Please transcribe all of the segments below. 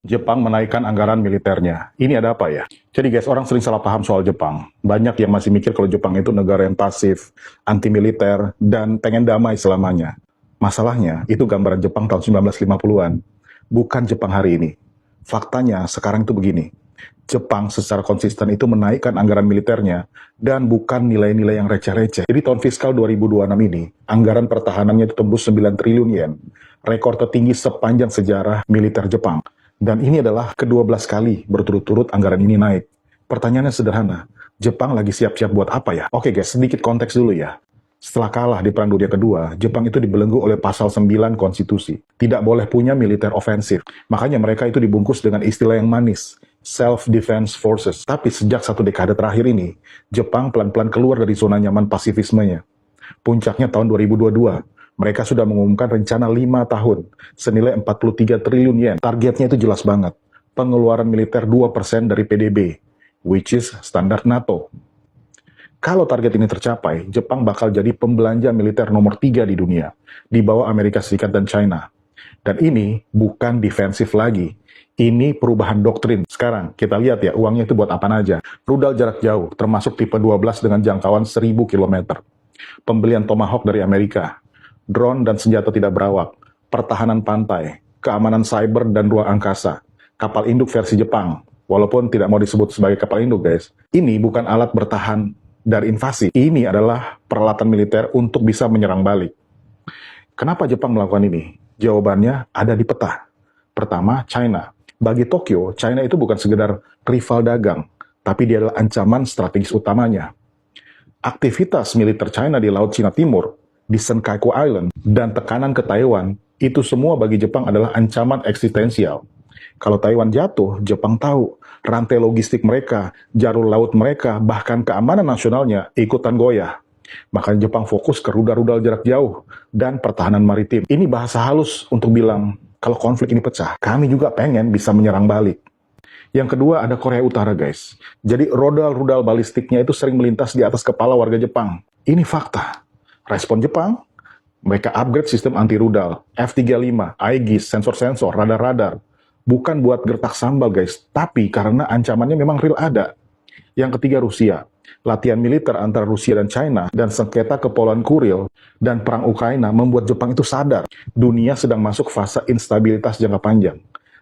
Jepang menaikkan anggaran militernya. Ini ada apa ya? Jadi guys, orang sering salah paham soal Jepang. Banyak yang masih mikir kalau Jepang itu negara yang pasif, anti-militer, dan pengen damai selamanya. Masalahnya, itu gambaran Jepang tahun 1950-an. Bukan Jepang hari ini. Faktanya, sekarang itu begini. Jepang secara konsisten itu menaikkan anggaran militernya dan bukan nilai-nilai yang receh-receh. Jadi tahun fiskal 2026 ini, anggaran pertahanannya itu tembus 9 triliun yen. Rekor tertinggi sepanjang sejarah militer Jepang. Dan ini adalah ke-12 kali berturut-turut anggaran ini naik. Pertanyaannya sederhana, Jepang lagi siap-siap buat apa ya? Oke guys, sedikit konteks dulu ya. Setelah kalah di Perang Dunia Kedua, Jepang itu dibelenggu oleh pasal 9 konstitusi. Tidak boleh punya militer ofensif. Makanya mereka itu dibungkus dengan istilah yang manis, self-defense forces. Tapi sejak satu dekade terakhir ini, Jepang pelan-pelan keluar dari zona nyaman pasifismenya. Puncaknya tahun 2022, mereka sudah mengumumkan rencana 5 tahun, senilai 43 triliun yen. Targetnya itu jelas banget, pengeluaran militer 2% dari PDB, which is standar NATO. Kalau target ini tercapai, Jepang bakal jadi pembelanja militer nomor 3 di dunia, di bawah Amerika Serikat dan China. Dan ini bukan defensif lagi, ini perubahan doktrin. Sekarang, kita lihat ya, uangnya itu buat apa aja. Rudal jarak jauh, termasuk tipe 12 dengan jangkauan 1000 km. Pembelian Tomahawk dari Amerika, drone dan senjata tidak berawak, pertahanan pantai, keamanan cyber dan ruang angkasa, kapal induk versi Jepang, walaupun tidak mau disebut sebagai kapal induk guys. Ini bukan alat bertahan dari invasi, ini adalah peralatan militer untuk bisa menyerang balik. Kenapa Jepang melakukan ini? Jawabannya ada di peta. Pertama, China. Bagi Tokyo, China itu bukan sekedar rival dagang, tapi dia adalah ancaman strategis utamanya. Aktivitas militer China di Laut Cina Timur, di Senkaku Island, dan tekanan ke Taiwan, itu semua bagi Jepang adalah ancaman eksistensial. Kalau Taiwan jatuh, Jepang tahu rantai logistik mereka, jalur laut mereka, bahkan keamanan nasionalnya ikutan goyah. Makanya Jepang fokus ke rudal-rudal jarak jauh dan pertahanan maritim. Ini bahasa halus untuk bilang, kalau konflik ini pecah, kami juga pengen bisa menyerang balik. Yang kedua ada Korea Utara guys. Jadi rudal-rudal balistiknya itu sering melintas di atas kepala warga Jepang. Ini fakta. Respon Jepang, mereka upgrade sistem anti-rudal, F-35, Aegis, sensor-sensor, radar-radar. Bukan buat gertak sambal guys, tapi karena ancamannya memang real ada. Yang ketiga Rusia. Latihan militer antara Rusia dan China, dan sengketa kepulauan Kuril, dan perang Ukraina membuat Jepang itu sadar. Dunia sedang masuk fase instabilitas jangka panjang.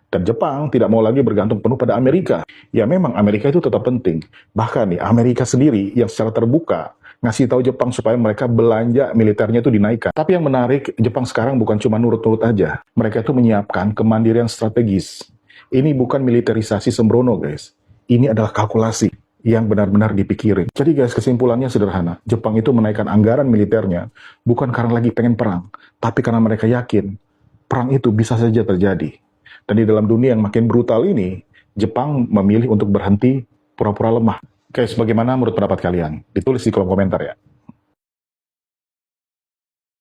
Dan Jepang tidak mau lagi bergantung penuh pada Amerika. Ya memang Amerika itu tetap penting. Bahkan nih Amerika sendiri yang secara terbuka ngasih tahu Jepang supaya mereka belanja militernya itu dinaikkan. Tapi yang menarik, Jepang sekarang bukan cuma nurut-nurut aja. Mereka itu menyiapkan kemandirian strategis. Ini bukan militerisasi sembrono guys. Ini adalah kalkulasi yang benar-benar dipikirin. Jadi guys, kesimpulannya sederhana. Jepang itu menaikkan anggaran militernya bukan karena lagi pengen perang, tapi karena mereka yakin perang itu bisa saja terjadi. Dan di dalam dunia yang makin brutal ini, Jepang memilih untuk berhenti pura-pura lemah. Guys, bagaimana menurut pendapat kalian? Ditulis di kolom komentar ya.